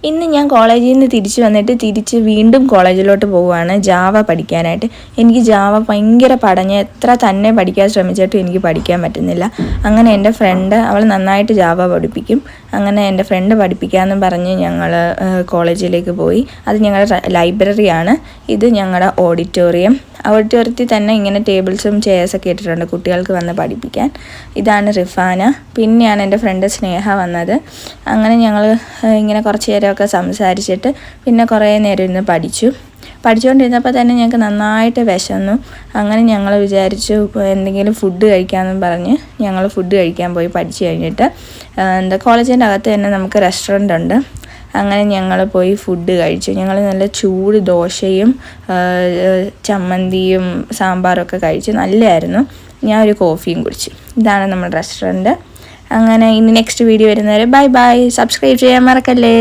ഇന്ന് ഞാൻ കോളേജിൽ നിന്ന് തിരിച്ച് വന്നിട്ട് വീണ്ടും കോളേജിലോട്ട് പോവുകയാണ് ജാവ പഠിക്കാനായിട്ട്. എനിക്ക് ജാവ ഭയങ്കര ഞാൻ എത്ര തന്നെ പഠിക്കാൻ ശ്രമിച്ചിട്ടും എനിക്ക് പഠിക്കാൻ പറ്റുന്നില്ല. അങ്ങനെ എൻ്റെ ഫ്രണ്ട് അവൾ നന്നായിട്ട് ജാവ പഠിപ്പിക്കും. അങ്ങനെ എൻ്റെ ഫ്രണ്ട് പഠിപ്പിക്കാമെന്നും പറഞ്ഞ് ഞങ്ങൾ കോളേജിലേക്ക് പോയി. അത് ഞങ്ങളുടെ ലൈബ്രറിയാണ്. ഇത് ഞങ്ങളുടെ ഓഡിറ്റോറിയത്തിൽ തന്നെ ഇങ്ങനെ ടേബിൾസും ചെയർസൊക്കെ ഇട്ടിട്ടുണ്ട് കുട്ടികൾക്ക് വന്ന് പഠിപ്പിക്കാൻ. ഇതാണ് റിഫാന. പിന്നെയാണ് എൻ്റെ ഫ്രണ്ട് സ്നേഹ വന്നത്. അങ്ങനെ ഞങ്ങൾ ഇങ്ങനെ കുറച്ച് നേരമൊക്കെ സംസാരിച്ചിട്ട് പിന്നെ കുറേ നേരം ഇരുന്ന് പഠിച്ചുകൊണ്ടിരുന്നപ്പോൾ തന്നെ ഞങ്ങൾക്ക് നന്നായിട്ട് വിശന്നു. അങ്ങനെ ഞങ്ങൾ വിചാരിച്ചു എന്തെങ്കിലും ഫുഡ് കഴിക്കാമെന്നും പറഞ്ഞ് ഞങ്ങൾ ഫുഡ് കഴിക്കാൻ പോയി. പഠിച്ചു കഴിഞ്ഞിട്ട് കോളേജിൻ്റെ അകത്ത് തന്നെ നമുക്ക് റെസ്റ്റോറൻ്റ് ഉണ്ട്. അങ്ങനെ ഞങ്ങൾ പോയി ഫുഡ് കഴിച്ചു. ഞങ്ങൾ നല്ല ചൂട് ദോശയും ചമ്മന്തിയും സാമ്പാറൊക്കെ കഴിച്ചു. നല്ലതായിരുന്നു. ഞാൻ ഒരു കോഫിയും കുടിച്ചു. ഇതാണ് നമ്മുടെ റെസ്റ്റോറൻറ്റ്. അങ്ങനെ ഇനി നെക്സ്റ്റ് വീഡിയോ വരുന്നവരെ ബൈ. സബ്സ്ക്രൈബ് ചെയ്യാൻ മറക്കല്ലേ.